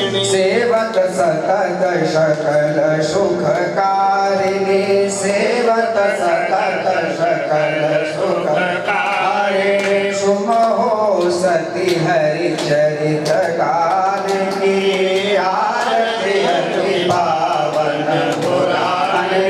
सेवत सतत सकल सुखकारिणी सेवत सतत सकल सुखकारिणी सुमहो सती हरि चरित गालिनी आरती अति पावन पुराणी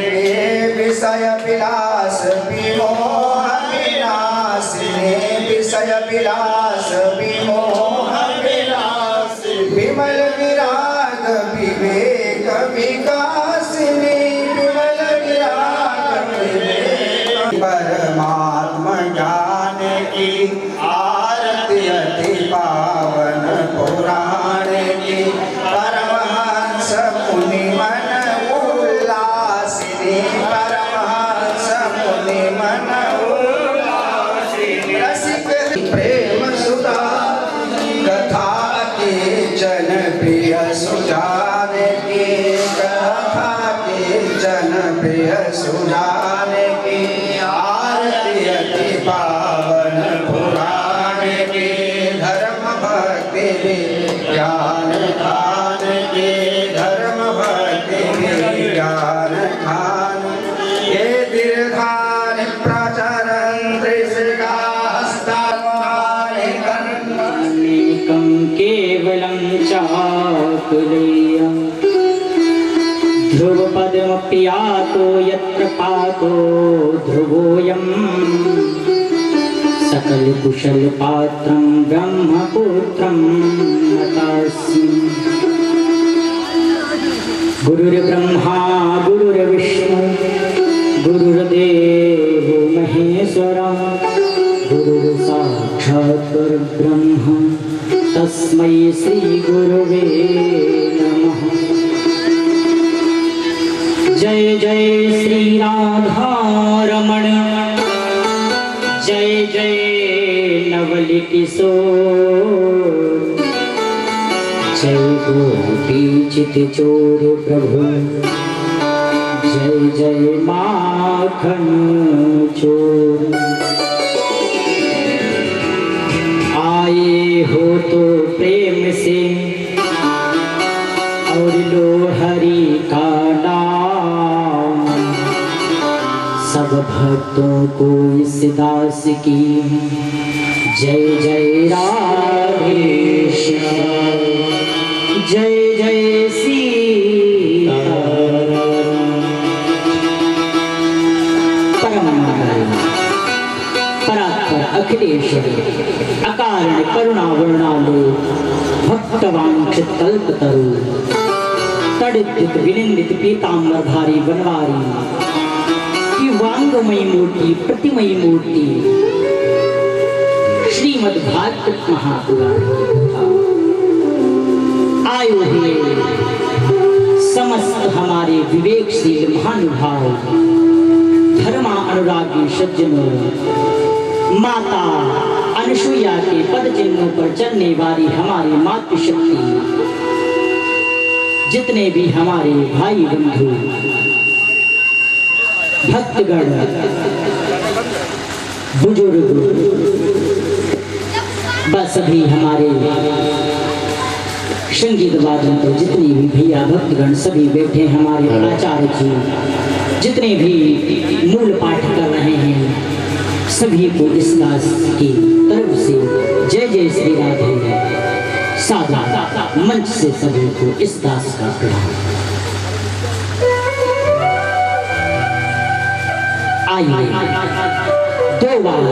विषय विलास विमोह विनाशिनी विषय विलास विमोह विनाशिनी विमल विराग विवेक विकासिनी विमल विराग विवेक परमात्मा ज्ञान की आरती अति पावन पुराण की परमहंस मुनि मन उल्लासिनी परमहंस मुनि मन उल्लासिनी रसिक प्रेम सुधा कथा के जन प्रिय सुजान की कथा के जन प्रिय सुजान की आरती अति पावन पुराण की धर्म भक्ति ज्ञान खान के धर्म भक्ति ज्ञान खान ये दीर्घान प्रचरन् त्रिशिखास्तानेकं केवलं चाकुलेयं ध्रुवपदमप्यातो यत्र पातो ध्रुवोऽयं सकल कुशल पात्रं ब्रह्मपुत्रं नतास्मि। गुरुर्ब्रह्मा गुरुर्विष्णु गुरुर्देवो महेश्वरः गुरुर्साक्षात् परब्रह्म तस्मै श्री गुरुवे नमः। जय जय श्री राधा रमण जय जय नवल किशोर जय गोपी चित चोर प्रभु जय जय माखन चोर। आए हो तो प्रेम से और लो हरि का नाम सब भक्तों को इस दास की जय जय राधे श्याम जय जय सीताराम। परम परात्पर अखिलेश्वरी अकारण करुणा वर्णालो भक्तवांछित कल्पतरु तड़ित विनिंदित पीताम्बरधारी बनवारी की वांगमयी मूर्ति प्रतिमयी मूर्ति श्रीमद् भागवत महापुराण आयु हुए समस्त हमारे विवेकशील महानुभाव धर्मा अनुरागी सज्जनों माता अनुसुईया के पद चिन्हों पर चलने वाली हमारी मातृशक्ति जितने भी हमारे भाई बंधु भक्तगण बुजुर्ग बस सभी हमारे संगीत वादन पर जितने भी भैया भक्तगण सभी बैठे हमारे आचार्य जी जितने भी मूल पाठ कर रहे हैं सभी को इस दास की तरफ से जय जय श्री राधे सादा मंच से सभी को इस दास का प्रणाम। आइए दो बार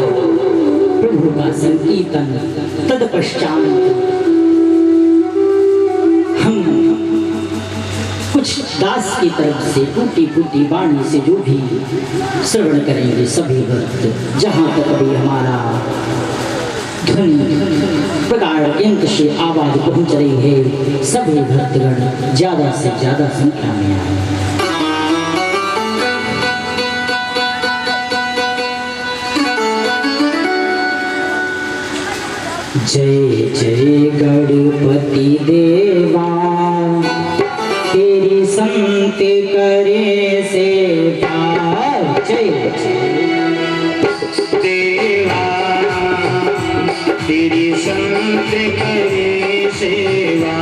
प्रभु का संकीर्तन तत्पश्चात हम कुछ दास की तरफ से टूटी फूटी वाणी से जो भी श्रवण करेंगे सभी भक्त जहाँ तक भी हमारा ध्वनि प्रकार यंत्र से आवाज पहुँच रही है सभी भक्तगण ज्यादा से ज्यादा संख्या में आए। जय जय गणपति देवा तेरी संत करे सेवा जय देवा तेरी संत करे सेवा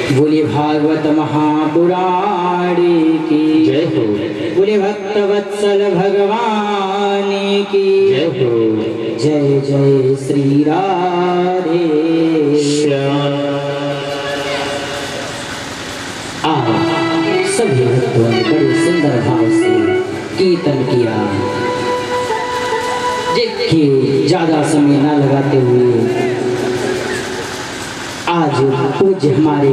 बोले भागवत महापुराण की जय हो। बोले भक्त वत्सल भगवान की जय हो। जय जय श्री राधे श्याम। सभी भक्तों ने बड़े सुंदर भाव से कीर्तन किया। देखिए ज्यादा समय ना लगाते हुए आज पूज्य हमारे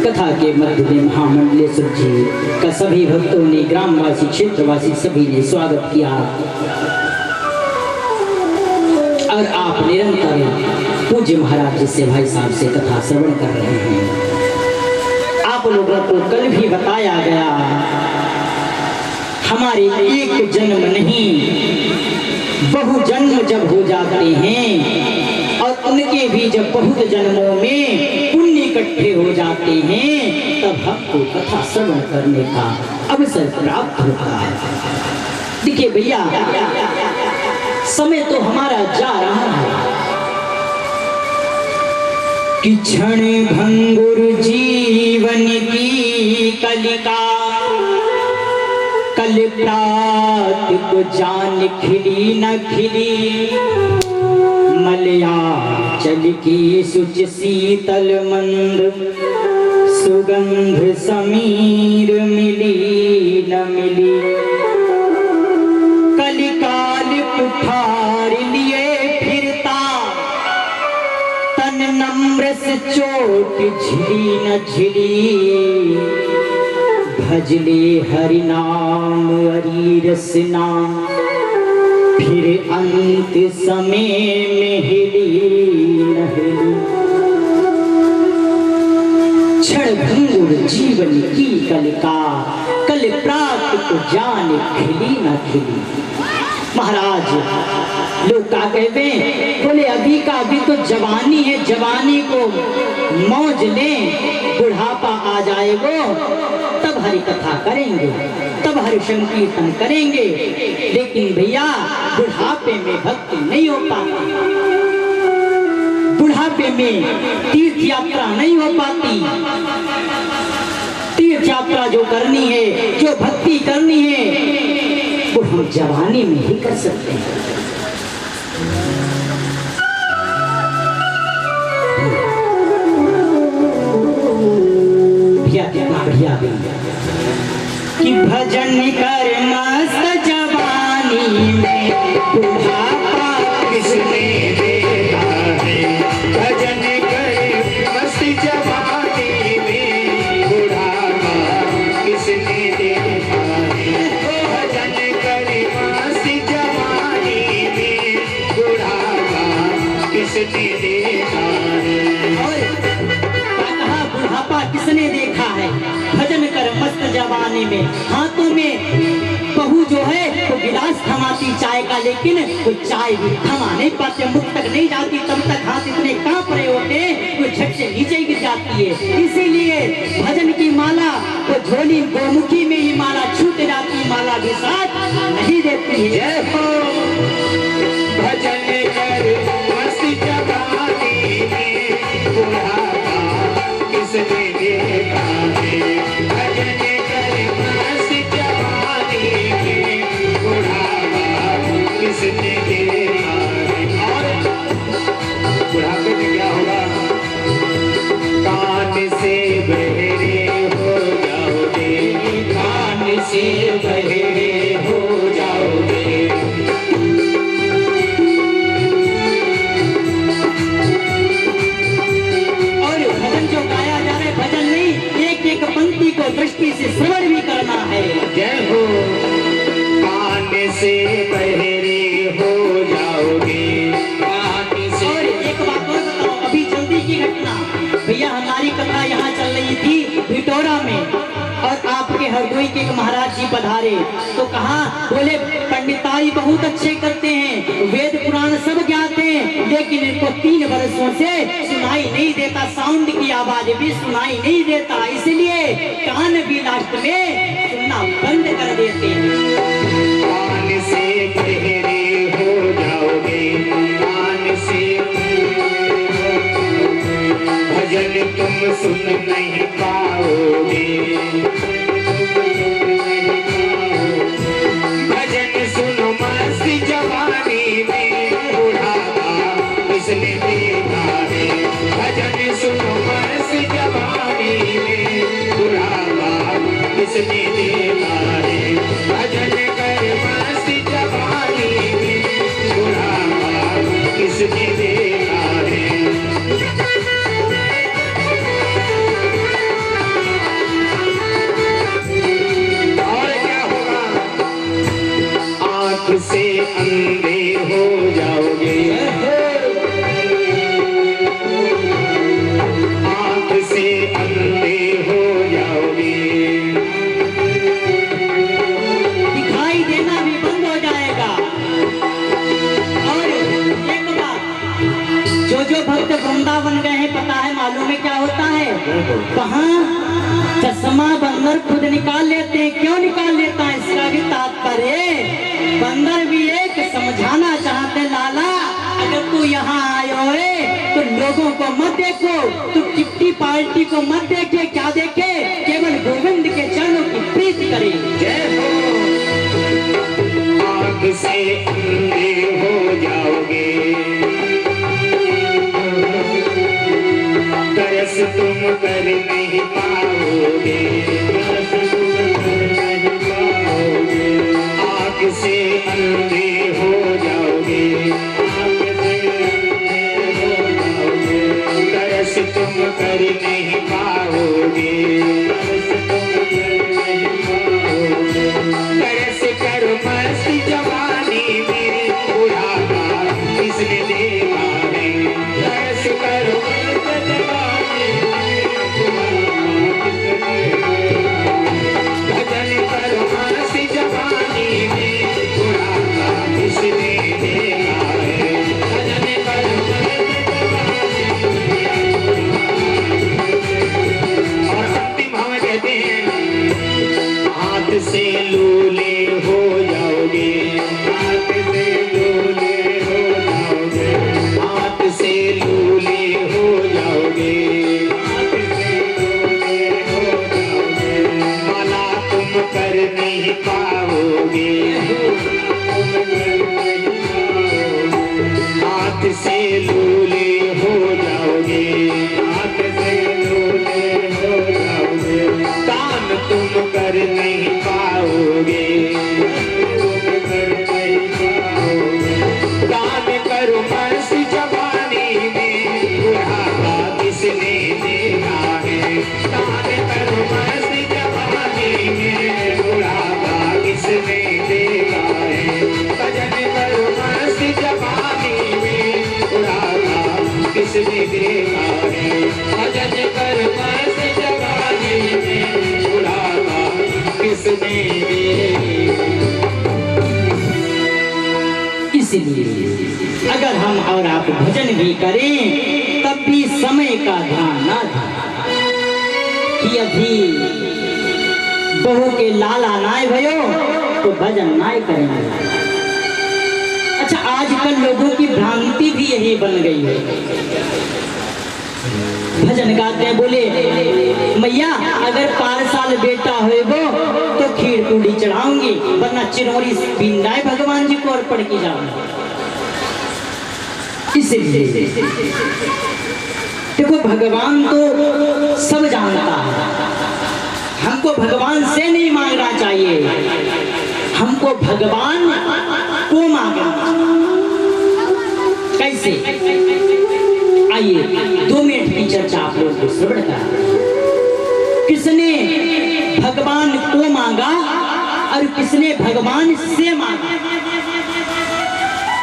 कथा के मध्य में महामंडलेश्वर जी का सभी भक्तों ने, ग्रामवासी क्षेत्रवासी सभी ने स्वागत किया और आप निरंतर पूज्य महाराज जी से, भाई साहब से कथा श्रवण कर रहे हैं। आप लोगों को कल भी बताया गया हमारे एक जन्म नहीं बहु जन्म जब हो जाते हैं और उनके भी जब बहुत जन्मों में पुण्य इकट्ठे हो जाते हैं तब हमको कथा श्रवण करने का अवसर प्राप्त होता है। देखिए भैया समय तो हमारा जा रहा है कि क्षण भंगुर जीवन की कलिका कल प्रात को जान खिली न खिली मलयाचल की सुच शीतल मंद सुगंध समीर मिली न मिली कलिकाल कुठार लिए फिरता तन नम्र से चोट झिली न झिली भजले हरि नाम हरि रस नाम फिर अंत समय में हिली न हिली क्षण भंगुर जीवन की कलिका कल प्रात को जान खिली न खिली। महाराज लोग क्या कहते हैं, बोले अभी का अभी तो जवानी है, जवानी को मौज लें, बुढ़ापा आ जाएगा तब हरि कथा करेंगे, तब हरि संकीर्तन करेंगे। लेकिन भैया बुढ़ापे में भक्ति नहीं हो पाती, बुढ़ापे में तीर्थ यात्रा नहीं हो पाती। तीर्थ यात्रा जो करनी है, जो भक्ति करनी है वो हम जवानी में ही कर सकते हैं। भैया कितना बढ़िया कि भजन कर मस्त जवानी में बुढ़ापा किसने देखा है, भजन कर मस्त जवानी में बुढ़ापा किसने देखा है, भजन कर मस्त जवानी में बुढ़ापा किसने देखा है। कहा बुढ़ापा किसने देखा है, भजन कर मस्त जवानी में। हाथों में बहू जो है वो गिलास थमाती चाय का, लेकिन वो चाय भी थमा नहीं पाते, मुख तक नहीं जाती, तब तक हाथ इतने कांप रहे होते वो झट से नीचे गिर जाती है। इसीलिए भजन की माला वो झोली गोमुखी में ही माला छूट जाती, माला भी साथ नहीं देती है। जय हो। भजन कर मस्त जवानी में बुढ़ापा किसने देखा है, भजन कर मस्त जवानी में बुढ़ापा किसने देखा है। और बुढ़ापे में क्या होगा, कान से बहरे हो जाओगे, कान से बहरे हो जाओगे। और भजन जो गाया जा रहा है, भजन नहीं, एक एक पंक्ति को दृष्टि से श्रवण भी करना है। जय हो। कान से बहरे हो जाओगे, कान से। और एक बात और बताओ, अभी जल्दी की घटना, भैया हमारी कथा यहाँ चल रही थी भिटोरा में और आपके हरदोई के एक महाराज जी पधारे तो कहा, बोले पंडिताई बहुत अच्छे करते हैं, वेद पुराण सब ज्ञाते हैं, लेकिन इनको 3 वर्षों से सुनाई नहीं देता, साउंड की आवाज भी सुनाई नहीं देता, इसलिए कान भी लास्ट में सुनना बंद कर देते हैं। कान से बहरे हो जाओगे, कान से भजन तुम सुन नहीं पाओगे। भजन सुनो मस्ती जवानी में, बुढ़ापा किसने देखा है। भजन सुनो मस्ती जवानी में, बुढ़ापा किसने देखा है। भजन कर मस्ती जवानी में, बुढ़ापा किसने देखा है। और क्या होगा, आंख से अंधे हो जाओगे। आंख से अंधे हो जाओगे। दिखाई देना भी बंद हो जाएगा। और एक बात, जो भक्त वृंदावन गए हैं, पता है मालूम है क्या होता है? वहाँ चश्मा बंदर खुद निकाल लेते हैं। क्यों निकाल लेता है? इसका भी तात्पर्य बंदर भी एक समझाना चाहते, लाला अगर तू यहाँ आयो है तो लोगों को मत देखो, तू किट्टी पार्टी को मत देखे। क्या देखे? केवल गोविंद के चरणों की प्रीति करे। जय हो। आंख से अंधे हो जाओगे। तरस तुम कर नहीं पाओगे। तरस तुम कर नहीं पाओगे। आंख से अंधे हो जाओगे। आंख से अंधे हो जाओगे। तरस तुम कर नहीं पाओगे। तरस तुम कर नहीं पाओगे। तरस कर मस्ती जवानी में, बुढ़ापा किसने देखा है। तरस कर मस्ती जवानी में, बुढ़ापा किसने देखा है। भजन कर मस्ती जवानी में, बुढ़ापा किसने देखा है। भजन कर मस्ती जवानी में। और अंतिम हम कहते हैं, हाथ से लूले हो जाओगे। हाथ से लूले हो जाओगे। हाथ से लूले हो जाओगे। हाथ से लूले हो जाओगे। माला तुम कर नहीं पाओगे। तुम कर नहीं पाओगे। हाथ से लूले हो जाओगे। हाथ से लूले हो जाओगे। दान तुम कर नहीं पाओगे। तुम कर नहीं पाओगे। दान करो मस्ती जवानी में, बुढ़ापा किसने देखा है। दान करो मस्ती जवानी में, बुढ़ापा किसने देखा है। भजन करो मस्ती जवानी में, बुढ़ापा किसने देखा है। भजन करो मस्ती जवानी में, बुढ़ापा किसने देखा। इसलिए अगर हम और आप भजन भी करें तब भी समय का ध्यान ना दें कि अभी बहू के लाला नाय भयो तो भजन नाय करेंगे। अच्छा, आजकल लोगों की भ्रांति भी यही बन गई है। भजन गाते हैं, बोले मैया अगर 5 साल बेटा होएगो तो खीर पूड़ी चढ़ाऊंगी, वरना चिरौरी पिंडाए भगवान जी को अर्पण की जाऊंगी। इसलिए देखो, भगवान तो सब जानता है। हमको भगवान से नहीं मांगना चाहिए, हमको भगवान को मांगना चाहिए। कैसे? आइए 2 मिनट की चर्चा आप लोगों को श्रवण करा। किसने भगवान को मांगा और किसने भगवान से मांगा।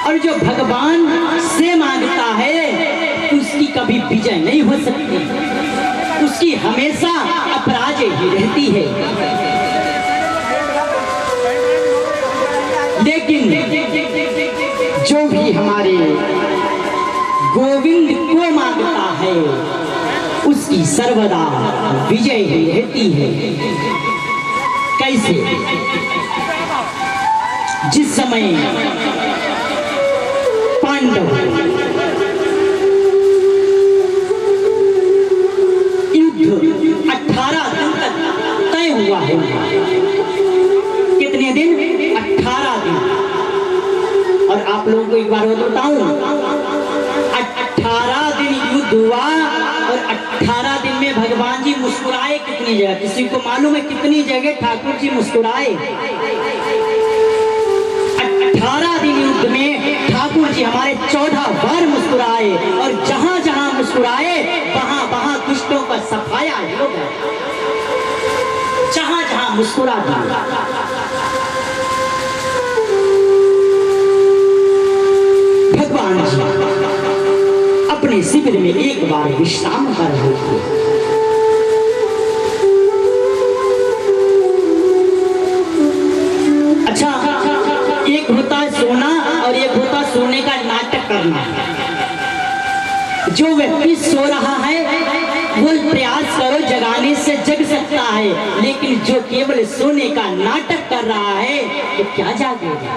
और जो भगवान से मांगता है उसकी कभी विजय नहीं हो सकती, उसकी हमेशा अपराजय ही रहती है। लेकिन जो भी हमारे गोविंद को मांगता है उसकी सर्वदा विजय ही रहती है। कैसे? जिस समय पांडव मुस्कुराए कितनी जगह, किसी को मालूम है कितनी जगह ठाकुर जी मुस्कुराए? 18 दिन युद्ध में ठाकुर जी हमारे 14 बार मुस्कुराए, और जहां जहां मुस्कुराए वहां वहां दुष्टों का सफाया हो गया। जहां जहां मुस्कुरा दिया। भगवान जी अपने शिविर में एक बार विश्राम कर रहे थे। अच्छा, एक होता है सोना और एक होता है सोने का नाटक करना। जो व्यक्ति सो रहा है वो प्रयास करो जगाने से जग सकता है, लेकिन जो केवल सोने का नाटक कर रहा है तो क्या जागेगा?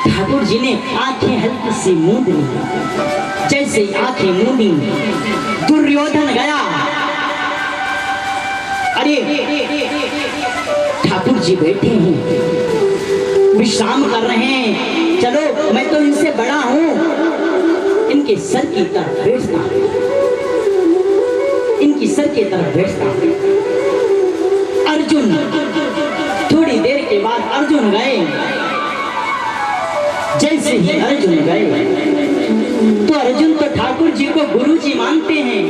ठाकुर जी ने आंखें हल्की सी मूंद ली। जैसे आंखें मूंदी दुर्योधन गया। अरे ठाकुर जी बैठे हैं, विश्राम कर रहे हैं। चलो मैं तो इनसे बड़ा हूं, इनके सर की तरफ बैठता, इनकी सर की तरफ बैठता। अर्जुन, थोड़ी देर के बाद अर्जुन गए। जैसे ही अर्जुन गए तो अर्जुन तो ठाकुर जी को गुरु जी मानते हैं,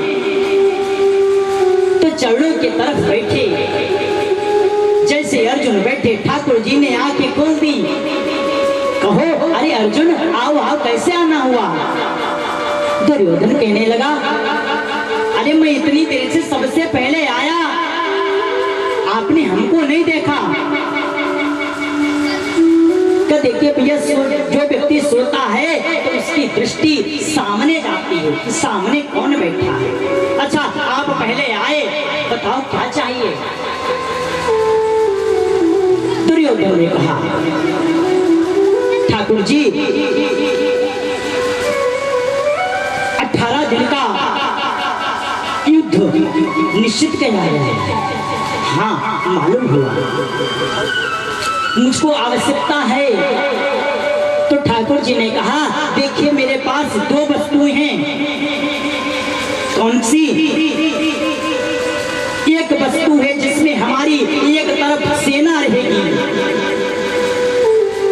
तो चरणों की तरफ बैठे। जैसे अर्जुन बैठे ठाकुर जी ने आंखें खोल दी। कहो, अरे अर्जुन आओ आओ, कैसे आना हुआ? दुर्योधन कहने लगा, अरे मैं इतनी देर से सबसे पहले आया, आपने हमको नहीं देखा। क्या देखिए भैया, जो व्यक्ति सोता है तो उसकी दृष्टि सामने जाती है कि सामने कौन बैठा है। अच्छा, आप पहले आए, बताओ क्या चाहिए? दुर्योधन ने कहा, ठाकुर जी 18 दिन का युद्ध निश्चित किया है। हाँ, मालूम हुआ, मुझको आवश्यकता है। तो ठाकुर जी ने कहा, देखिए मेरे पास 2 वस्तुएं हैं। कौन सी? एक वस्तु है जिसमें हमारी एक तरफ सेना रहेगी,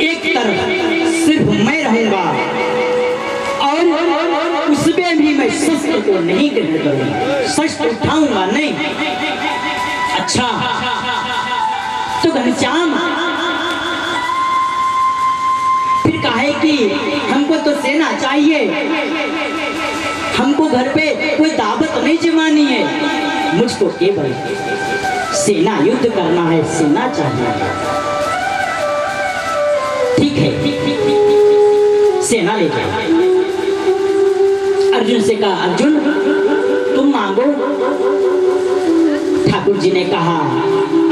एक तरफ सिर्फ मैं रहूंगा, और उसमें भी मैं शस्त्र को नहीं ग्रहण करूंगा, शस्त्र उठाऊंगा नहीं। अच्छा, तो घनश्याम फिर कहे कि हमको तो सेना चाहिए, हमको घर पे कोई दावत नहीं जमानी है, मुझको केवल सेना युद्ध करना है, सेना चाहिए। ठीक है, सेना ले जाओ। अर्जुन से कहा, अर्जुन तुम मांगो। ठाकुर जी ने कहा,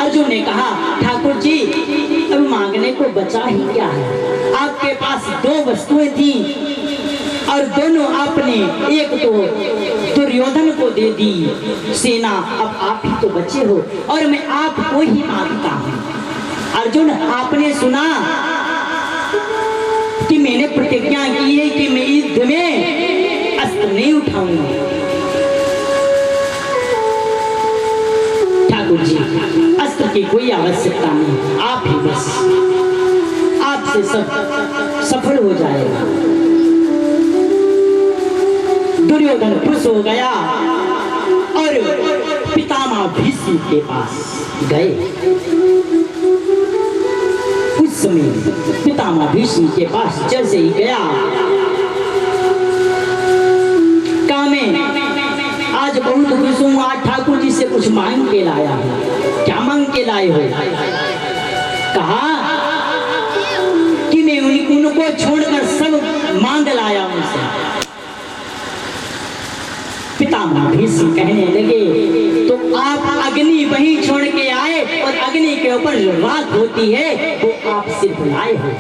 अर्जुन ने कहा, ठाकुर जी अब मांगने को बचा ही क्या है? आपके पास 2 वस्तुएं थी और दोनों आपने, एक तो दुर्योधन को दे दी सेना, अब आप ही तो बचे हो और मैं आपको ही मांगता हूं। अर्जुन, आपने सुना कि मैंने प्रतिज्ञा की है कि मैं युद्ध में अस्त्र नहीं उठाऊंगा। ठाकुर जी, अस्त्र की कोई आवश्यकता नहीं, आप ही बस, आपसे सब सफल हो जाएगा। दुर्योधन खुश हो गया और पितामह भीष्म के पास गए। उस समय पितामह भीष्म के पास जैसे ही गया, कामे आज बहुत खुश हूँ, आज ठाकुर जी से कुछ मांग के लाया हूँ। क्या मांग के लाए हो? कहा कि मैं उनको छोड़कर सब मांग लाया उनसे। पितामह भीष्म कहने लगे, तो आप अग्नि वहीं छोड़ के आए और अग्नि के ऊपर जो राख होती है वो आप सिर्फ लाए हो।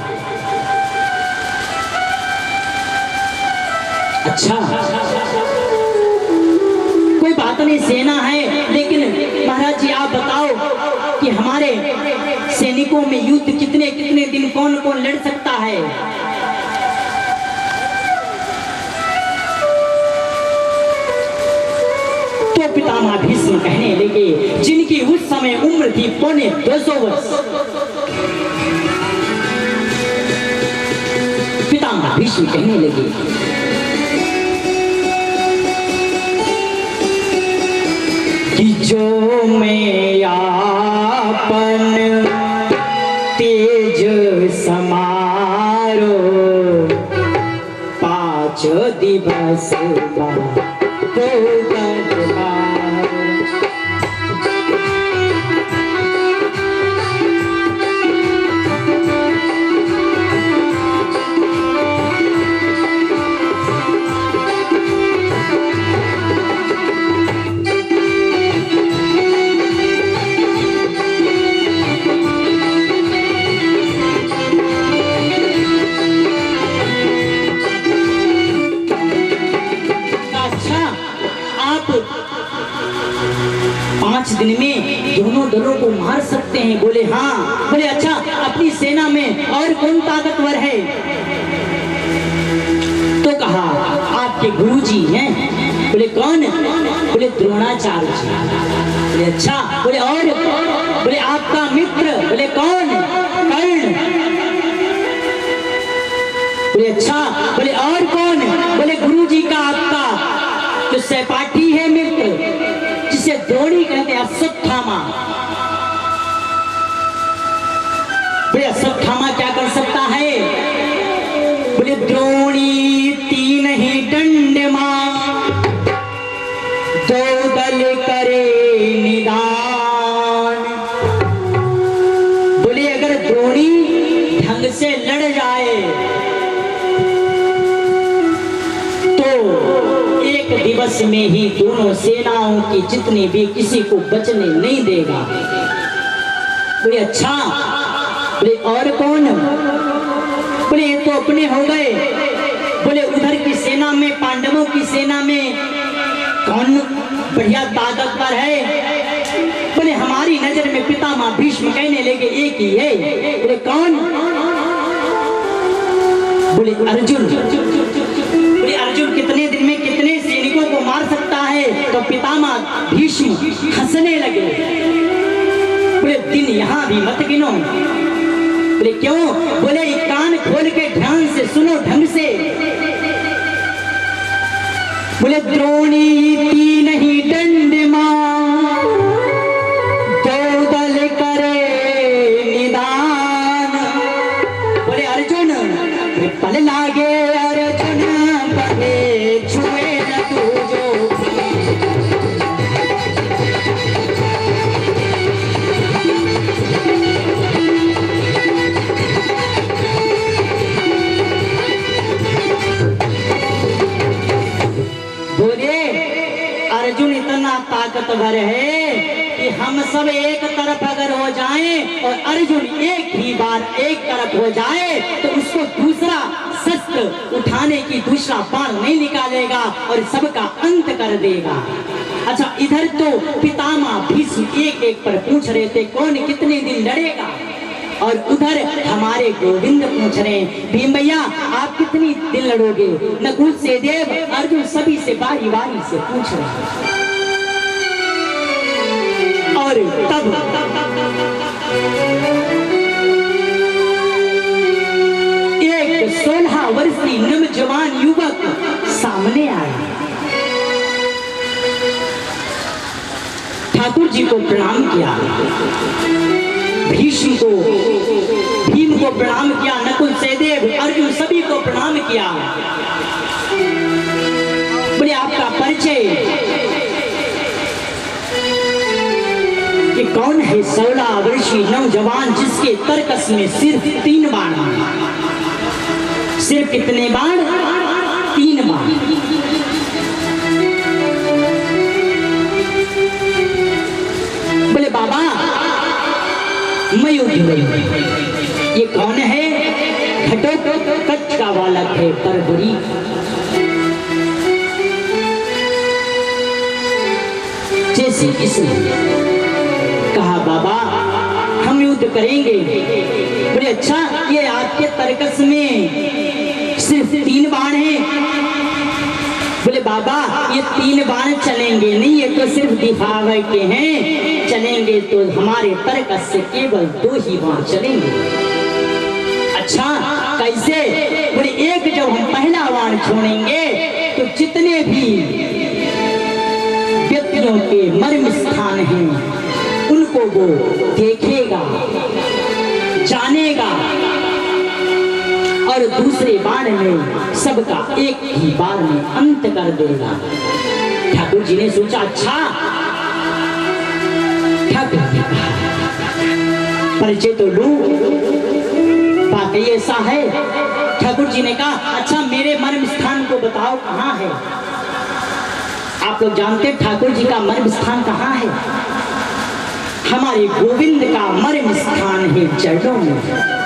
अच्छा, कोई बात नहीं, सेना है, लेकिन महाराज जी आप बताओ कि हमारे सैनिकों में युद्ध कितने कितने दिन कौन कौन लड़ सकता है? तो पितामह भीष्म भीष्म कहने लगे, जिनकी उस समय उम्र थी 250 वर्ष। पितामह भीष्म कहने लगे, कि जो मैं आपन तेज समारो 5 दिवस बाद दिन में दोनों दलों को मार सकते हैं। बोले हाँ। बोले अच्छा, अपनी सेना में और कौन ताकतवर है? तो कहा आपके गुरुजी हैं। बोले कौन? बोले द्रोणाचार्य जी। बोले अच्छा। बोले और? बोले आपका मित्र। बोले कौन? कर्ण। बोले अच्छा। बोले और कौन? बोले गुरुजी का आपका जो सहपाठी है मित्र, जिसे द्रोणी कहते हैं, अश्वत्थामा। बोले अश्वत्थामा क्या कर सकता है? बोले द्रोणी 3 ही दंड मां 2 दल करे निदान। बोले अगर द्रोणी ढंग से लड़ जाए तो 1 दिवस में ही दोनों सेनाओं की जितनी भी किसी को बचने नहीं देगा। बोले अच्छा। बोले और कौन? बोले ये तो अपने हो गए। बोले उधर की सेना में, पांडवों की सेना में कौन बढ़िया ताकतवर है? बोले हमारी नजर में पितामह भीष्म कहने लगे एक ही है। बोले कौन? बोले अर्जुन। बोले अर्जुन कितने दिन में कितने सैनिकों को मार सकता है? तो पितामह भीष्म हंसने लगे। बोले दिन यहाँ भी मत गिनो। बोले क्यों? बोले कान खोल के ध्यान से सुनो, ढंग से। बोले द्रोणी 3 ही दंड मां 2 दल करे निदान। बोले अर्जुन पल लागे, अर्जुन पले छुए न तुझो। अर्जुन इतना ताकतवर है कि हम सब एक तरफ अगर हो जाएं और अर्जुन एक ही बार एक तरफ हो जाए तो उसको दूसरा शस्त्र उठाने की दूसरा बाण नहीं निकालेगा और सबका अंत कर देगा। अच्छा, इधर तो पितामह भीष्म एक एक पर पूछ रहे थे कौन कितने दिन लड़ेगा, और उधर हमारे गोविंद पूछ रहे हैं भीम भैया आप कितनी दिन लड़ोगे। नकुल सहदेव अर्जुन सभी से बारी बारी से पूछ रहे हैं। और तब एक 16 वर्षीय नौजवान युवक सामने आया, ठाकुर जी को प्रणाम किया, भीष्म को भीम को प्रणाम किया, नकुल सहदेव अर्जुन सभी को प्रणाम किया। बोले आपका परिचय कि कौन है? 16 वर्षीय नौजवान जिसके तरकस में सिर्फ 3 बाण। सिर्फ कितने बाण? 3 बाण। बोले बाबा मैं युद्ध में। ये कौन है? घटोत्कच का बालक है, परबरी। जैसे इसने कहा बाबा हम युद्ध करेंगे। बोले अच्छा, ये आपके तरकस में सिर्फ 3 बाण हैं? बोले बोले बाबा ये 3 बाण चलेंगे नहीं, ये तो सिर्फ दिखावे के हैं, चलेंगे तो हमारे तर्कस से केवल 2 ही बाण चलेंगे। अच्छा कैसे? बोले एक जब हम पहला बाण छोड़ेंगे तो जितने भी व्यक्तियों के मर्म स्थान हैं उनको वो देखेगा, जानेगा, और दूसरे बाण में सबका एक ही बार में अंत कर देगा। ठाकुर जी ने सोचा अच्छा, ठाकुर जी कहा परिचय तो लूं, वाकई ऐसा है। ठाकुर जी ने कहा अच्छा मेरे मर्म स्थान को बताओ कहाँ है। आप लोग जानते ठाकुर जी का मर्म स्थान कहाँ है? हमारे गोविंद का मर्म स्थान है चरणों में।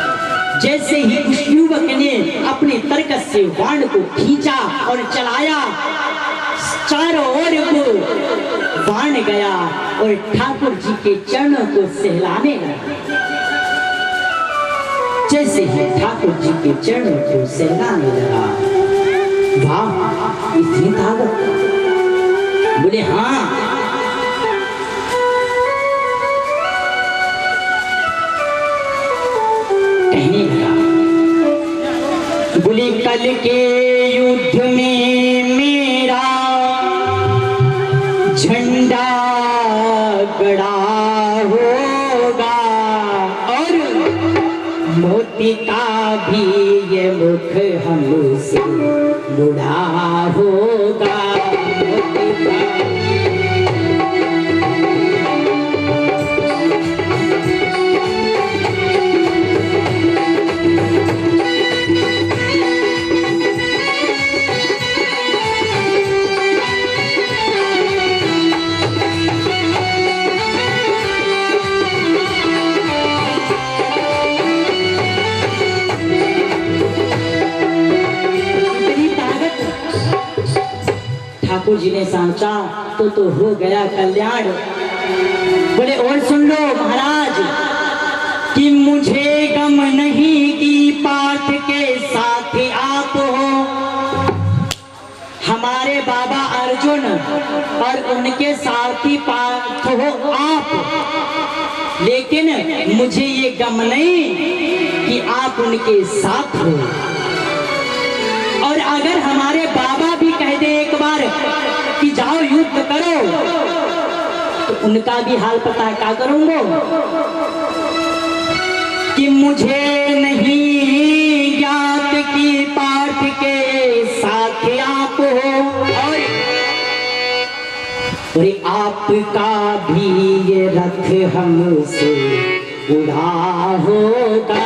जैसे ही उस युवक ने अपने तर्कस से बाण को खींचा और चलाया, चारों ओर को बाण गया और ठाकुर जी के चरणों को सहलाने लगा। जैसे ही ठाकुर जी के चरणों को सहलाने लगा, वाह इतनी ताकत! बोले हाँ। कहने लगा बोले कल के युद्ध में मेरा झंडा गड़ा होगा और मोती का भी ये मुख हमसे बुढ़ा होगा। ठाकुर जी ने सोचा तो हो गया कल्याण। बोले और सुन लो महाराज कि मुझे गम नहीं कि पाठ के साथ आप हो, हमारे बाबा अर्जुन और उनके साथी पाठ हो आप, लेकिन मुझे ये गम नहीं कि आप उनके साथ हो। और अगर हमारे बाबा भी कह दे एक बार कि जाओ युद्ध करो तो उनका भी हाल पता है क्या करूंगा कि मुझे नहीं ज्ञात कि पार्थ के साथ आप हो और आपका भी ये रथ हमसे उड़ा होगा।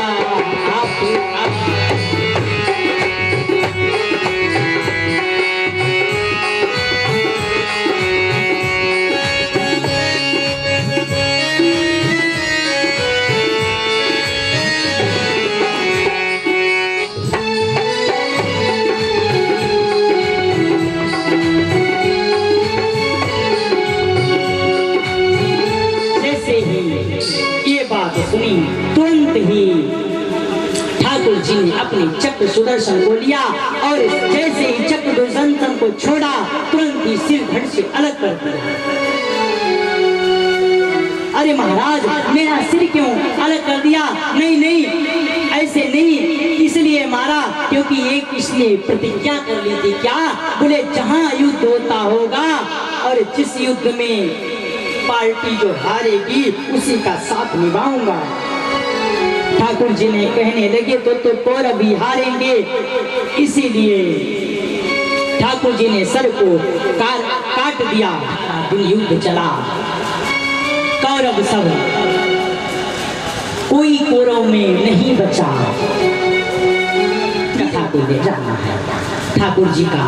सुनी तुरंत ही ठाकुर जी ने अपने चक्र सुदर्शन को लिया और जैसे ही चक्र सुदर्शन को छोड़ा तुरंत ही सिर धड़ से अलग कर दिया। अरे महाराज मेरा सिर क्यों अलग कर दिया? नहीं नहीं ऐसे नहीं, इसलिए मारा क्योंकि एक इसने प्रतिज्ञा कर ली थी। क्या? बोले जहां युद्ध होता होगा और जिस युद्ध में पार्टी जो हारेगी उसी का साथ निभाऊंगा। ठाकुर जी ने कहने लगे तो कौरव भी हारेंगे, इसीलिए ठाकुर जी ने सर को काट दिया। दिन युद्ध चला, कौरव सब कोई कौरव में नहीं बचा। कथा को ले जाना है, ठाकुर जी का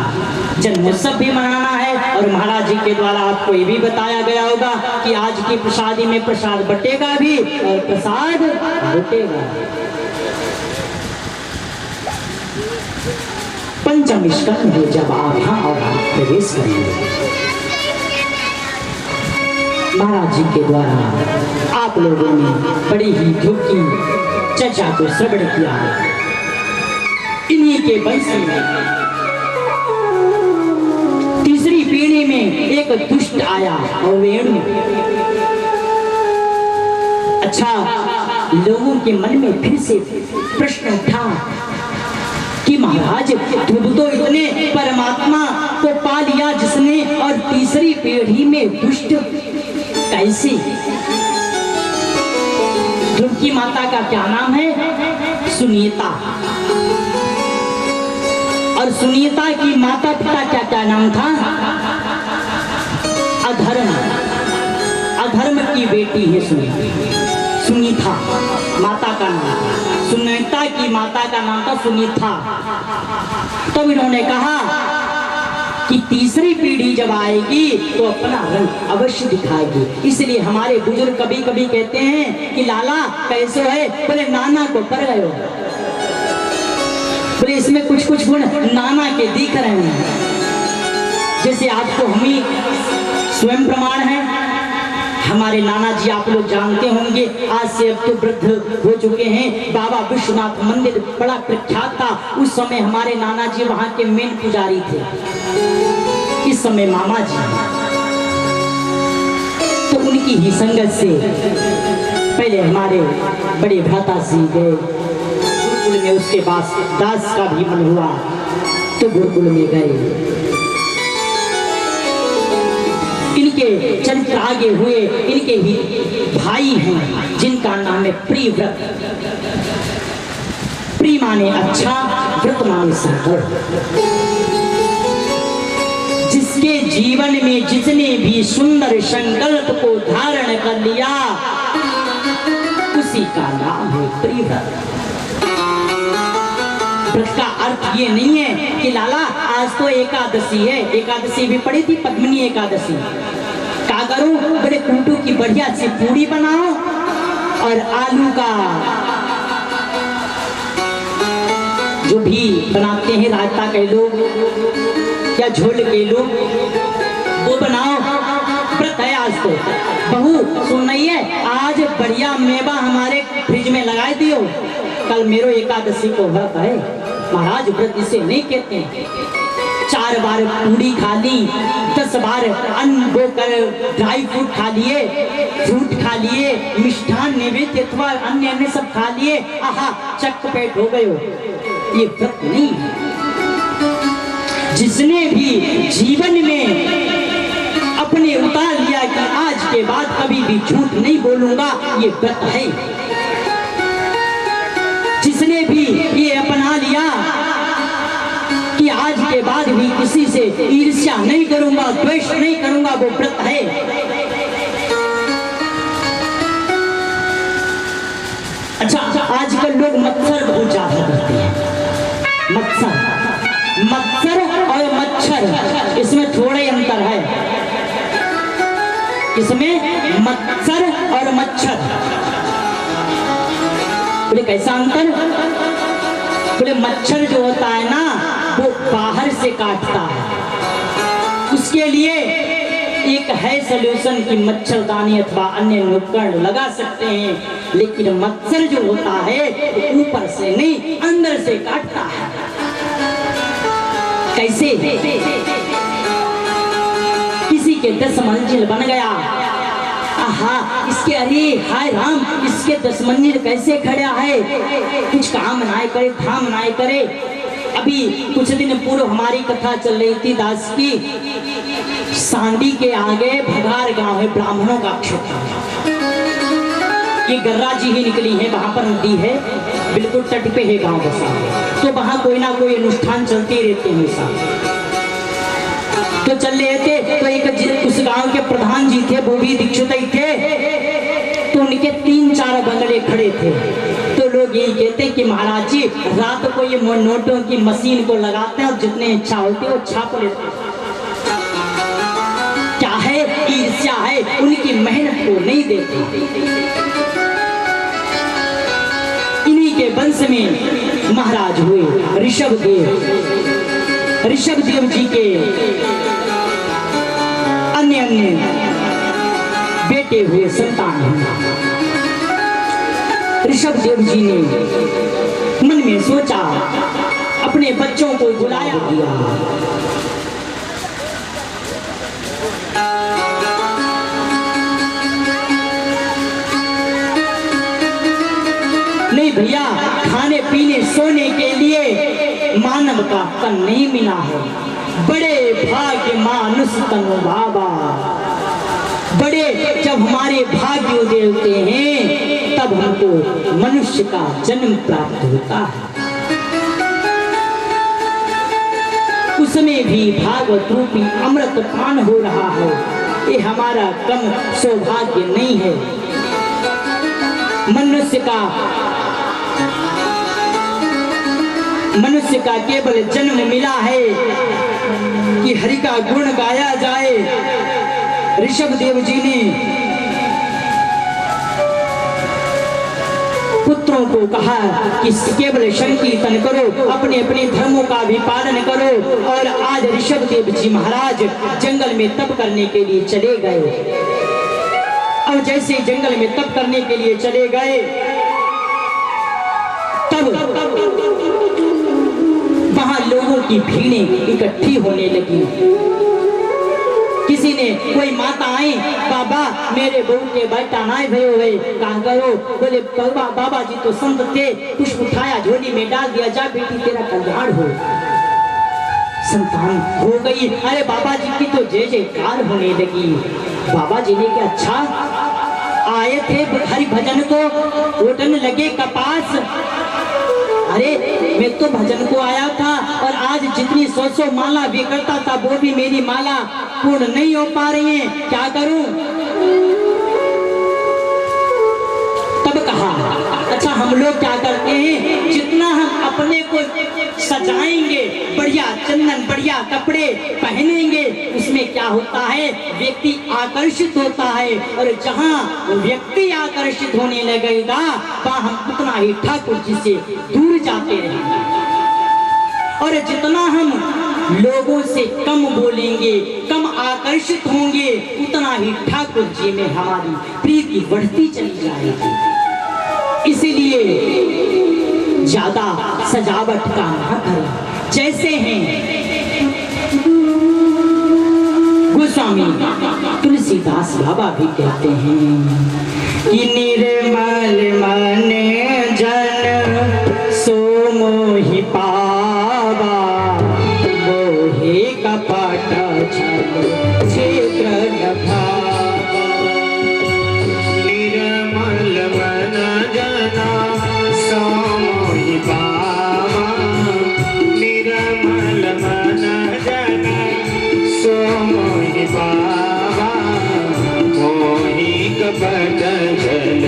जन्मोत्सव भी मनाना है और महाराज जी के द्वारा आपको ये भी बताया गया होगा कि आज की प्रसादी में प्रसाद बटेगा भी और प्रसाद बटेगा। पंचम स्कंद है जब आप यहाँ और आप प्रवेश करेंगे। महाराज जी के द्वारा आप लोगों ने बड़ी ही दुख की चर्चा को श्रवण किया है। इन्हीं के वंश में में एक दुष्ट आया और वेणु। अच्छा, लोगों के मन में फिर से प्रश्न उठा कि महाराज तुम तो इतने परमात्मा को पा लिया जिसने, और तीसरी पीढ़ी में दुष्ट कैसे? ध्रुव की माता का क्या नाम है? सुनीता। और सुनीता की माता पिता क्या क्या नाम था? अधर्म। अधर्म की बेटी है सुनीता माता का नाम। सुनीता की माता का नाम था सुनीता। तब इन्होंने कहा कि तीसरी पीढ़ी जब आएगी तो अपना रंग अवश्य दिखाएगी। इसलिए हमारे बुजुर्ग कभी कभी कहते हैं कि लाला कैसे है? बोले नाना को पर गए हो। बोले इसमें कुछ कुछ गुण नाना के दिख रहे हैं। जैसे आपको हम ही स्वयं प्रमाण है। हमारे नाना जी आप लोग जानते होंगे, आज से अब तो वृद्ध हो चुके हैं। बाबा विश्वनाथ मंदिर बड़ा प्रख्यात था। उस समय हमारे नाना जी वहाँ के मेन पुजारी थे। इस समय मामा जी, तो उनकी ही संगत से पहले हमारे बड़े भ्राता सिंह गए गुरुकुल में। उसके बाद दास का भी मन हुआ तो गुरुकुल में गए। इनके चरित्र आगे हुए। इनके ही भाई हैं जिनका नाम है प्रियव्रत। प्रिय माने अच्छा, व्रत माने संकल्प। जिसके जीवन में जिसने भी सुंदर संकल्प को धारण कर लिया उसी का नाम है प्रियव्रत। व्रत का अर्थ ये नहीं है कि लाला आज तो एकादशी है। एकादशी भी पड़ी थी, पद्मिनी एकादशी। क्या करूं? बड़े कुंटू की बढ़िया सी पूरी बनाओ और आलू का जो भी बनाते हैं, रायता कह लो या झोल कह लो, वो बनाओ। व्रत है आज तो। बहू सुन रही है, आज बढ़िया मेवा हमारे फ्रिज में लगा दियो, कल मेरो एकादशी को व्रत है। महाराज व्रत इसे नहीं कहते हैं। 4 बार पूड़ी खा ली, 10 बार अन्न बोकर ड्राई फ्रूट खा लिए, फ्रूट खा लिए, मिष्ठान नैवेद्य अथवा अन्य अन्य सब खा लिए, आहा चक पेट हो गए हो। ये व्रत नहीं है। जिसने भी जीवन में अपने उतार लिया कि आज के बाद कभी भी झूठ नहीं बोलूंगा, ये व्रत है। जिसने भी ये अपना लिया कि आज के बाद भी किसी से ईर्ष्या नहीं करूंगा, द्वेष नहीं करूंगा, वो व्रत है। अच्छा, आजकल लोग मत्सर बहुत ज्यादा करते हैं। मत्सर और मच्छर, इसमें थोड़ा ही अंतर है। इसमें मत्सर और मच्छर, बोले कैसा अंतर? बोले मच्छर जो होता है ना वो बाहर से काटता है। उसके लिए एक है सलूशन की मच्छरदानी अथवा अन्य उपकरण लगा सकते हैं, लेकिन मच्छर जो होता है वो ऊपर से नहीं अंदर से काटता है। कैसे? किसी के 10 मंजिल बन गया, आहा इसके, अरे हाय राम, इसके 10 मंजिल कैसे खड़ा है, कुछ काम ना करे, धाम ना करे। अभी कुछ दिन पूर्व हमारी कथा चल रही थी दास की। सांडी के आगे भगार गांव है, ब्राह्मणों का क्षेत्र। ये गर्रा जी ही निकली है, वहां पर नदी है, बिल्कुल तट पे है गांव बसा। तो वहां कोई ना कोई अनुष्ठान चलते रहते हैं हमेशा। तो चल रहे थे तो एक उस गांव के प्रधान जी थे, वो भी दीक्षित ही थे। तो उनके 3-4 बंगले खड़े थे। तो लोग यही कहते कि महाराज जी रात को ये नोटों की मशीन को लगाते हैं और जितने इच्छा होती है वो छाप लेते हैं। क्या है? ईर्ष्या है, उनकी मेहनत को नहीं देते। इन्हीं के वंश में महाराज हुए ऋषभ देव जी के अन्य बेटे हुए, संतान हुए। ऋषभ देव जी ने मन में सोचा, अपने बच्चों को बुलाया दिया। भैया खाने पीने सोने के लिए मानव का तन नहीं मिला है। बड़े भाग्य मानुष तनु बाबा, बड़े जब हमारे भाग्य उदय होते हैं तब हमको मनुष्य का जन्म प्राप्त होता है। उसमें भी भागवत रूपी अमृत पान हो रहा है। ये हमारा कम सौभाग्य नहीं है। मनुष्य का केवल जन्म मिला है कि हरि का गुण गाया जाए। ऋषभ देव जी ने पुत्रों को कहा कि केवल संकीर्तन करो, अपने अपने धर्मों का भी पालन करो। और आज ऋषभ देव जी महाराज जंगल में तप करने के लिए चले गए। और जैसे जंगल में तप करने के लिए चले गए तब वहां लोगों की भीड़ें इकट्ठी होने लगी। किसी ने कोई माता आई, बाबा मेरे बहू के बेटा नाय भय हुए, कहा करो। बोले बाबा जी तो संत थे, कुछ उठाया झोली में डाल दिया, जा बेटी तेरा कल्याण हो, संतान हो गई। अरे बाबा जी की तो जय जयकार होने लगी। बाबा जी ने क्या अच्छा आए थे हरि भजन को, उठन लगे कपास। अरे मैं तो भजन को आया था और आज जितनी 100 माला भी करता था वो भी मेरी माला पूर्ण नहीं हो पा रही है, क्या करूं? तब कहा अच्छा हम लोग क्या करते हैं, जितना हम अपने को सजाएंगे, बढ़िया चंदन बढ़िया कपड़े पहनेंगे, उसमें क्या होता है व्यक्ति आकर्षित होता है। और जहां व्यक्ति आकर्षित होने लगेगा वहां हम उतना ही ठाकुर जी से दूर जाते रहेंगे। और जितना हम लोगों से कम बोलेंगे, कम आकर्षित होंगे, उतना ही ठाकुर जी में हमारी प्रीति बढ़ती चली जाएगी। इसीलिए ज्यादा सजावट का न करें। जैसे हैं गोस्वामी तुलसीदास बाबा भी कहते हैं कि निर्मल मन जन सो मोहि पावा, मोहे कपट छल क्षेत्र न भावा। निर्मल मन जना सो मोहि पावा, निर्मल मन जना सो मोहि पावा, मोहि कपट छल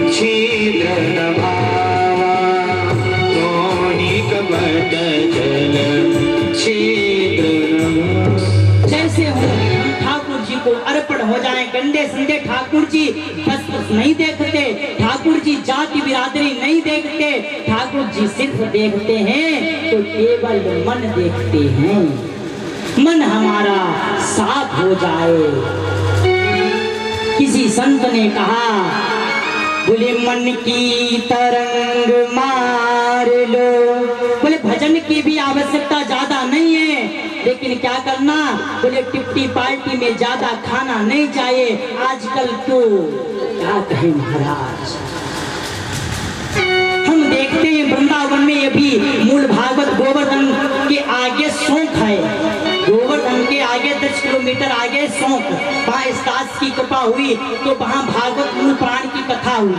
क्षेत्र न भावा, मोहि कपट छल क्षेत्र न भावा। जैसे हम ठाकुर जी को अर्पण हो जाए, गंदे संदे ठाकुर जी बस नहीं देखते, ठाकुर जी जाति बिरादरी नहीं देखते, ठाकुर जी सिर्फ देखते हैं तो केवल मन देखते हैं। मन हमारा साफ हो जाए। किसी संत ने कहा, बोले मन की तरंग मार लो। बोले भजन की भी आवश्यकता ज्यादा नहीं है, लेकिन क्या करना, बोले टिप्टी पार्टी में ज्यादा खाना नहीं चाहिए। आजकल तो क्या कहें महाराज, हम देखते हैं वृंदावन में अभी मूल भागवत गोवर्धन के आगे सौंक है, गोवर्धन के आगे 10 किलोमीटर आगे सौंक, वहाँ इस दास की कृपा हुई तो वहाँ भागवत मूल प्राण की कथा हुई।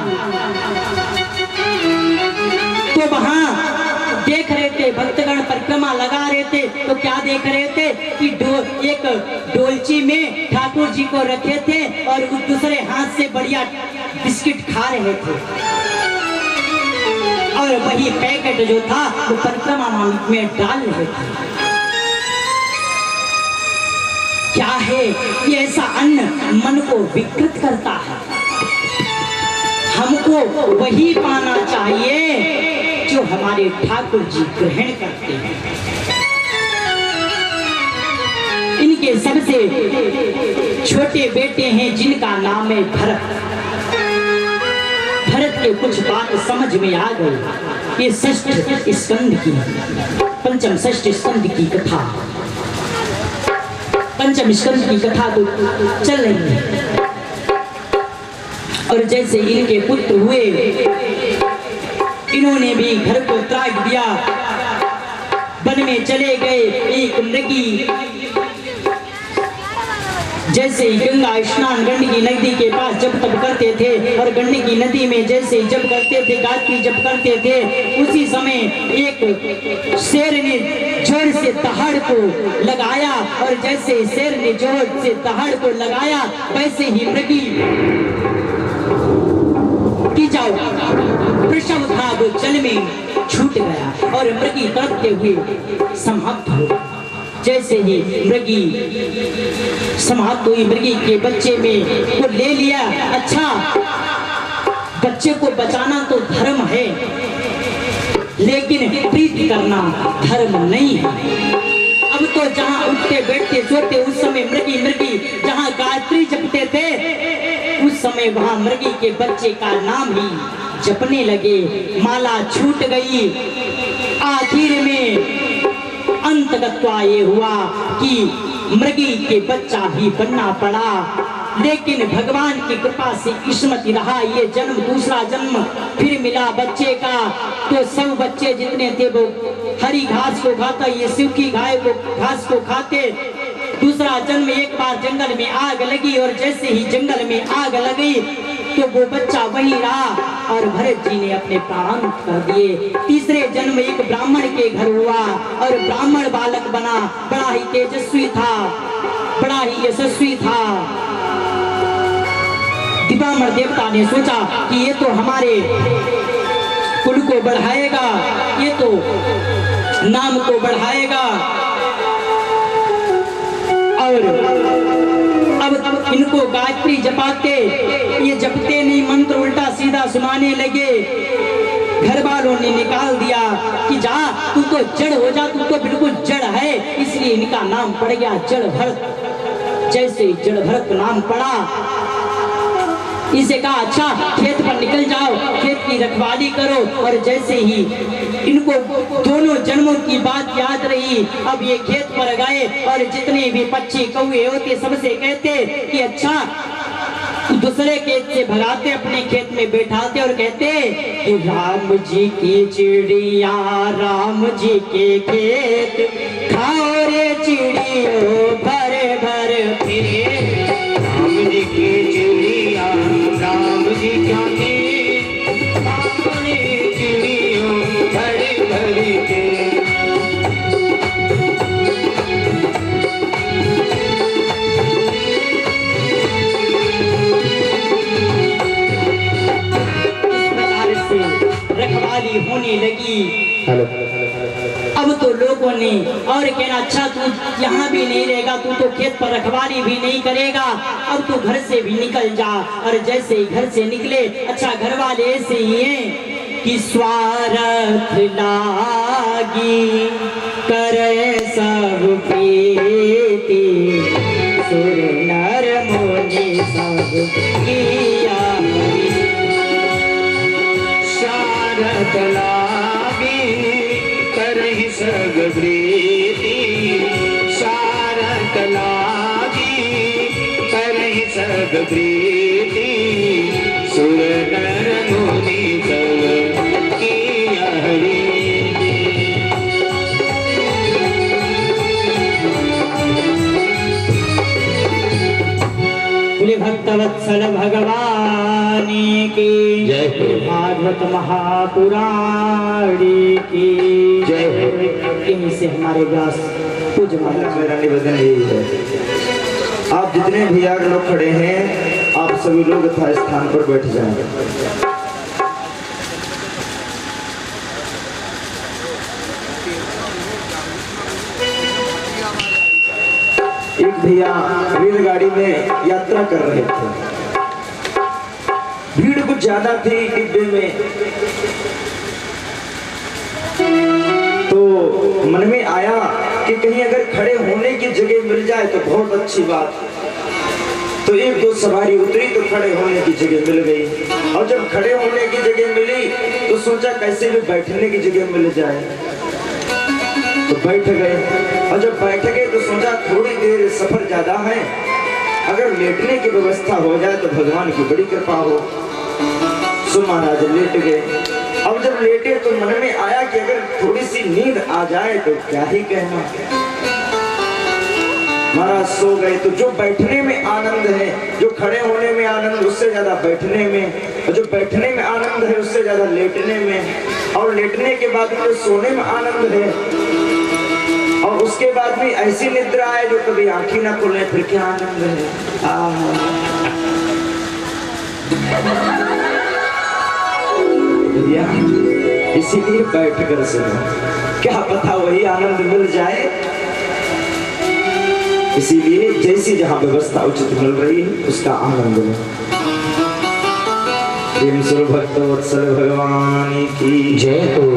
तो वहाँ देख रहे थे भक्तगण परिक्रमा लगा रहे थे, तो क्या देख रहे थे कि एक डोलची में ठाकुर जी को रखे थे और दूसरे हाथ से बढ़िया बिस्किट खा रहे थे। और वही पैकेट जो था वो परिक्रमा में डाल रहे थे। क्या है ये, ऐसा अन्न मन को विकृत करता है। हमको वही पाना चाहिए जो हमारे ठाकुर जी ग्रहण करते हैं। इनके सबसे छोटे बेटे हैं जिनका नाम है भरत। भरत के कुछ बात समझ में आ गई। ये षष्ठ स्कंद की, पंचम षष्ठ स्कंद की कथा, पंचम स्कंद की कथा तो चल रही है। और जैसे इनके पुत्र हुए इन्होंने भी घर को त्याग दिया, वन में चले गए। एक मृगी जैसे ही गंगा स्नान गंडकी नदी के पास जब तब करते थे और गंडकी नदी में जैसे जब करते थे, गायत्री जब करते थे, उसी समय एक शेर ने जोर से दहाड़ को लगाया और जैसे शेर ने जोर से दहाड़ को लगाया वैसे ही मृगी की जाओ वृषभ था वो जल में छूट गया और मृगी तड़पते हुए समाप्त हो। जैसे ही मृगी समाप्त हुई, मृगी के बच्चे में को ले लिया। अच्छा, बच्चे को बचाना तो धर्म है, लेकिन प्रीति करना धर्म नहीं है। अब तो जहाँ उठते बैठते सोते उस समय मृगी जहाँ गायत्री जपते थे उस समय वहाँ मृगी के बच्चे का नाम ही जपने लगे। माला छूट गई। आखिर में अंतगत्वा ये हुआ कि मृगी के बच्चा ही बनना पड़ा, लेकिन भगवान की कृपा से किस्मत रहा ये जन्म, दूसरा जन्म फिर मिला बच्चे का। तो सब बच्चे जितने थे वो हरी घास को खाता, ये सूखी गाय को घास को खाते। दूसरा जन्म एक बार जंगल में आग लगी और जैसे ही जंगल में आग लगी तो वो बच्चा वहीं रहा और भरत जी ने अपने प्राण कर दिए। तीसरे जन्म एक ब्राह्मण के घर हुआ और ब्राह्मण बालक बना, बड़ा ही तेजस्वी था, बड़ा ही यशस्वी था। दिवामर देवता ने सोचा कि ये तो हमारे कुल को बढ़ाएगा, ये तो नाम को बढ़ाएगा और अब इनको गायत्री जपाते, ये जपते नहीं, मंत्र उल्टा सीधा सुनाने लगे। घर वालों ने निकाल दिया कि जा तू तो जड़ हो जा, तू तो बिल्कुल जड़ है, इसलिए इनका नाम पड़ गया जड़ भरत। जैसे जड़ भरत नाम पड़ा, इसे कहा अच्छा खेत पर निकल जाओ, खेत की रखवाली करो। और जैसे ही इनको दोनों जन्मों की बात याद रही, अब ये खेत पर गए और जितने भी पक्षी कौवे होते सबसे कहते कि अच्छा, दूसरे खेत से भगाते, अपने खेत में बैठाते और कहते कि राम जी की चिड़िया राम जी के खेत खाओ रे चिड़ियों भर भर फिरे। राम जी की चिड़िया राम जी क्या खेत खाओ रे चिड़ियों भर भर के। रखवाली होने लगी। अब तो लोगों ने और कहना अच्छा तू यहाँ भी नहीं रहेगा, तू तो खेत पर रखवाली भी नहीं करेगा, अब तू घर से भी निकल जा। और जैसे ही घर से निकले, अच्छा घर वाले ऐसे ही हैं कि स्वार्थ लागी करे सब प्रीति सुर नर मुनि सब किया स्वार्थ लागी करहि सब प्रीति स्वार्थ लागी करहि सब प्रीति सुर नर मुनि सब किया हरि। बोले भक्तवत्सल भगवान की जय हो। भागवत महापुराण की जय हो। यहीं से हमारे व्यास पूज्य महाराज मेरा निवेदन यही है, आप जितने भी यार लोग खड़े हैं आप सभी लोग यथा स्थान पर बैठ जाएंगे। एक भैया रेलगाड़ी में यात्रा कर रहे थे, भीड़ कुछ ज्यादा थी डिब्बे में, तो मन में आया कि कहीं अगर खड़े होने की जगह मिल जाए तो बहुत अच्छी बात। तो एक दो सवारी उतरी तो खड़े होने की जगह मिल गई, और जब खड़े होने की जगह मिली तो सोचा कैसे भी बैठने की जगह मिल जाए, तो बैठ गए। और जब बैठ गए तो सोचा थोड़ी देर सफर ज्यादा है, अगर लेटने की व्यवस्था हो जाए तो भगवान की बड़ी कृपा हो। सो महाराज लेट गए। अब जब जब लेटे तो मन में आया कि अगर थोड़ी सी नींद आ जाए तो क्या ही कहना। महाराज सो गए। तो जो बैठने में आनंद है, जो खड़े होने में आनंद, उससे ज्यादा बैठने में, और जो बैठने में आनंद है उससे ज्यादा लेटने में, और लेटने के बाद में सोने में आनंद है, और उसके बाद में ऐसी निद्रा है जो कभी आंखें ना खुले, फिर क्या आनंद है। भैया इसीलिए बैठ कर सुनो, क्या पता वही आनंद मिल जाए। इसीलिए जैसी जहां व्यवस्था उचित मिल रही है उसका आनंद लो। प्रेम स्वरूप भक्त वत्सल भगवान की जय हो।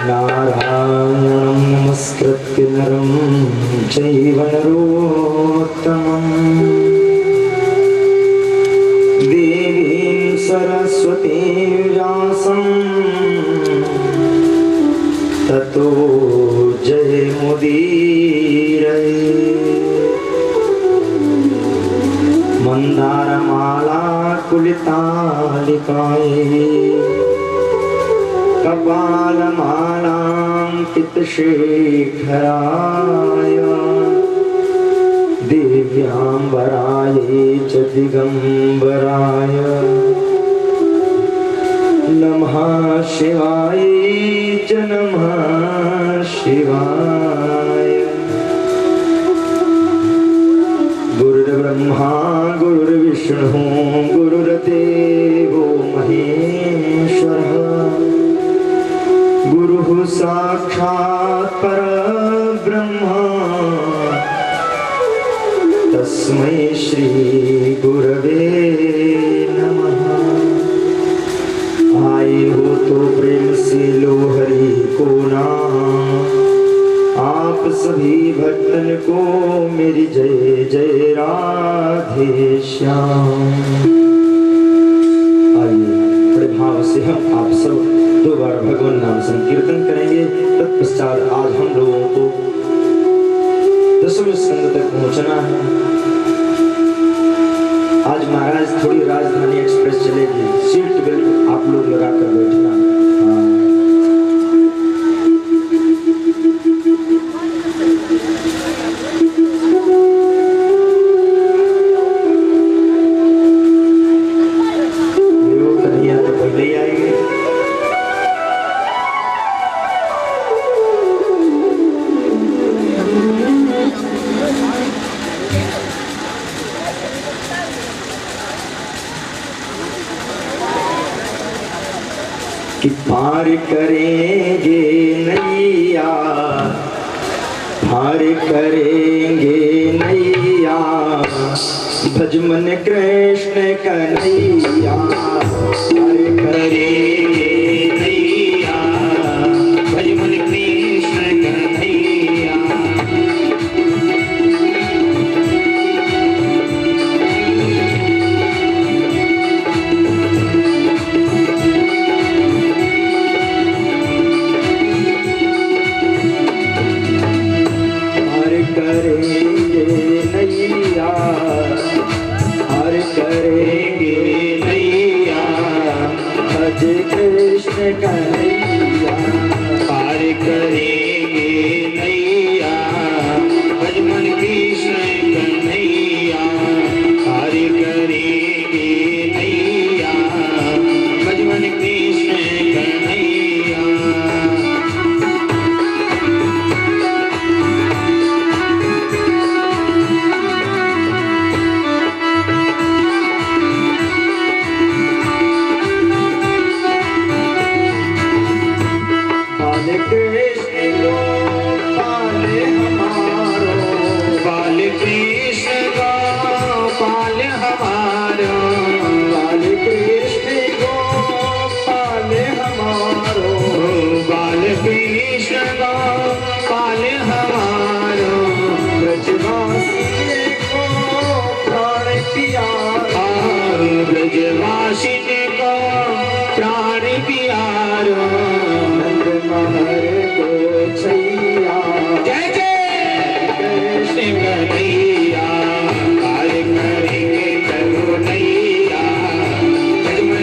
नारायणं नमस्कृत्य नरं चैव नरोत्तमं देवीं सरस्वतीं व्यासं ततो जयमुदीरये। मंदारमाला कुलितालिकायै कपालमालाङ्कितशेखराय दिव्याम्बरायै च दिगम्बराय नमः शिवाय च नमः शिवाय। गुरुर्ब्रह्मा गुरुर्विष्णु गुरुर्देवो महेश्वरः गुरुः साक्षात् परब्रह्म तस्मै श्री गुरवे नमः। आए हो तो प्रेम से लो हरि को नाम, आप सभी भक्तन को मेरी जय जय राधे श्याम। आइए बड़े भाव से हम आप सब 2 बार भगवान नाम संकीर्तन करेंगे। तत्पश्चात आज हम लोगों को 10वें स्कंद तक पहुंचना है। आज महाराज थोड़ी राजधानी एक्सप्रेस चलेगी, सीट बेल्ट आप लोग लगा कर बैठना। कि पार करेंगे नैया, पार करेंगे नैया, भजमन कृष्ण कन्हैया। पार करेंगे नैया, भजमन कृष्ण कन्हैया। करेंगे नैया, हर करेंगे नैया, भज कृष्ण कन्हैया। पार करेंगे नैया, भज मन कृष्ण कन्हैया। पार करेंगे नैया, भज मन कृष्ण कन्हैया। ब्रजवासिनी को प्राण प्यारो, नंद महर को छैया। जय जय कृष्ण कन्हैया। पार करेंगे करो नैया, भजमन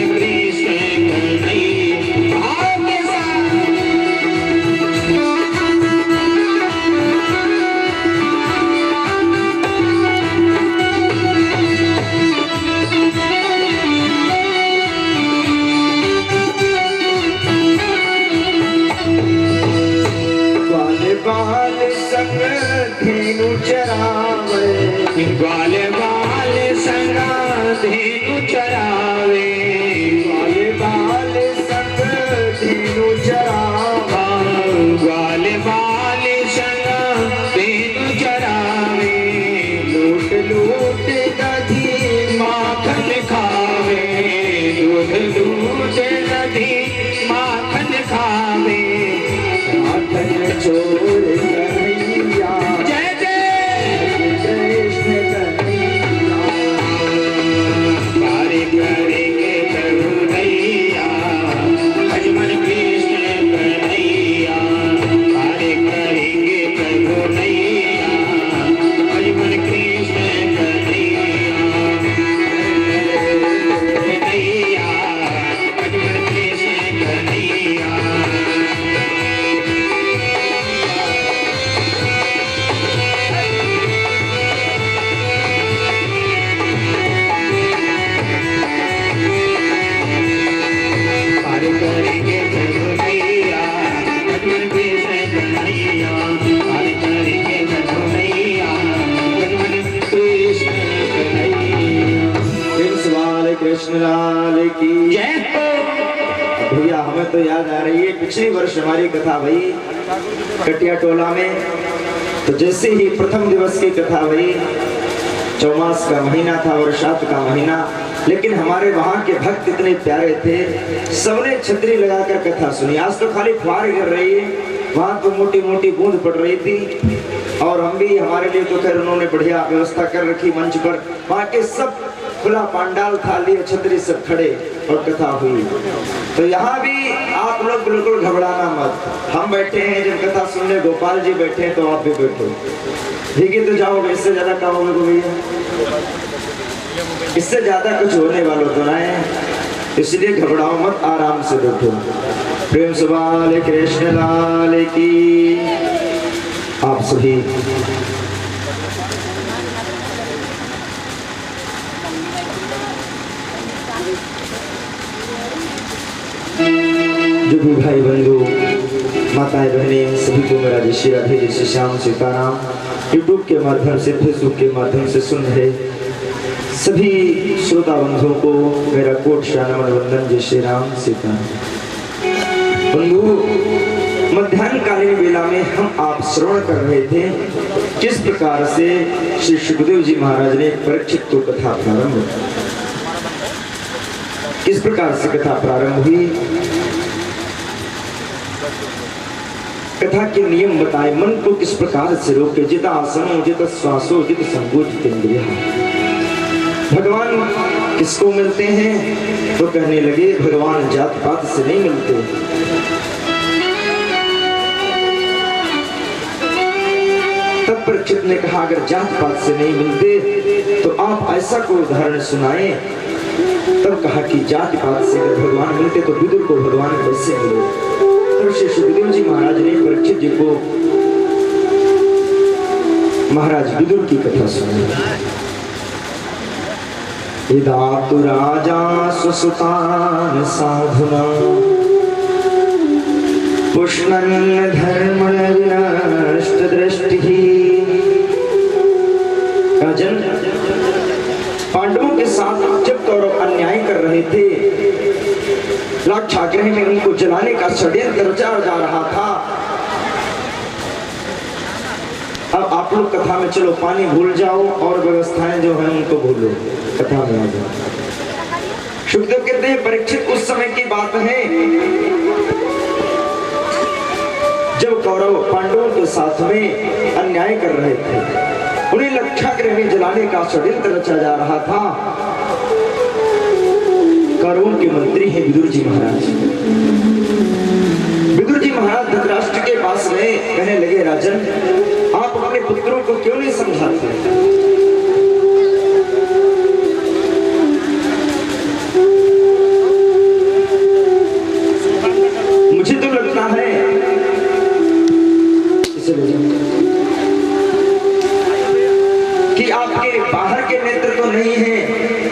कृष्ण लाल की जय हो। भैया हमें तो याद आ रही है पिछले वर्ष हमारी कथा भई कटिया टोला में। तो जैसे ही प्रथम दिवस की कथा भई, चौमास का महीना था, वर्षात का महीना, लेकिन हमारे वहाँ के भक्त इतने प्यारे थे, सबने छतरी लगाकर कथा सुनी। आज तो खाली फुहार गिर रही है, वहाँ तो मोटी मोटी बूंद पड़ रही थी। और हम भी, हमारे लिए तो खैर उन्होंने बढ़िया व्यवस्था कर रखी मंच पर। वहाँ के सब खुला पांडाल था, लिए छतरी सब खड़े और कथा हुई। तो यहाँ भी आप लोग बिल्कुल घबराना मत, हम बैठे हैं जब कथा सुनने, गोपाल जी बैठे हैं तो आप भी बैठो। ठीक है, तो जाओगे, इससे ज्यादा काम होगा तो भैया, इससे ज्यादा कुछ होने वाला तो ना है, इसलिए घबराओ मत, आराम से बैठो। प्रेम से बाल कृष्ण लाल की। आप सभी जो भी भाई बंधु, माताएं बहनें, सभी को मेरा जय श्री राधे, जय श्री श्याम, सीताराम। यूट्यूब के माध्यम से, फेसबुक के माध्यम से सुन रहे सभी श्रोता बंधुओं को मेरा कोट शरणमन वंदन, जय श्री राम, सीताराम। बंधु, मध्याह्नकालीन वेला में हम आप श्रवण कर रहे थे किस प्रकार से श्री सुखदेव जी महाराज ने परीक्षित को कथा प्रारंभ, किस प्रकार से कथा प्रारंभ हुई, कथा के नियम बताए, मन को किस प्रकार से रोके, जित आसनो जित श्वासो जित संगो जितेंद्रिय। भगवान किसको मिलते हैं तो कहने लगे भगवान जात पात से नहीं मिलते। तब परीक्षित ने कहा अगर जात पात से नहीं मिलते तो आप ऐसा कोई उदाहरण सुनाएं। तब कहा कि जात पात से अगर भगवान मिलते तो विदुर को भगवान कैसे मिले। तब श्री सुखदेव जी महाराज ने परीक्षित जी को महाराज विदुर की कथा सुनाई। इदातु राजा सुसुतान साधुना पुष्णन् धर्मण विनष्ट दृष्टि। राजन, पांडवों के साथ जब कौरव अन्याय कर रहे थे, लाक्षागृह में उनको जलाने का षड्यंत्र रचा जा रहा था। अब आप लोग कथा में चलो पानी भूल जाओ और व्यवस्थाएं जो हैं उनको भूलो, कथा में आ जाओ। सुखदेव कहते हैं परीक्षित उस समय की बात है जब कौरव पांडवों के साथ में अन्याय कर रहे थे, उन्हें लाक्षागृह में जलाने का षड्यंत्र रचा जा रहा था। कौरवों के मंत्री हैं विदुर जी महाराज। विदुर जी महाराज धृतराष्ट्र के पास गए, कहने लगे राजन आप अपने पुत्रों को क्यों नहीं समझाते। मुझे तो लगता है कि आपके बाहर के नेत्र तो नहीं है,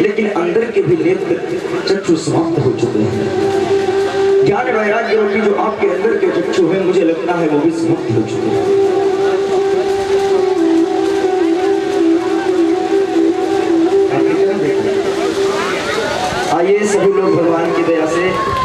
लेकिन अंदर के भी नेत्र चक्षु समाप्त हो चुके हैं। ज्ञान वैराग्य रूपी जो आपके अंदर के चक्षु हैं, मुझे लगता है वो भी समाप्त हो चुके हैं। आइए सभी लोग भगवान की दया से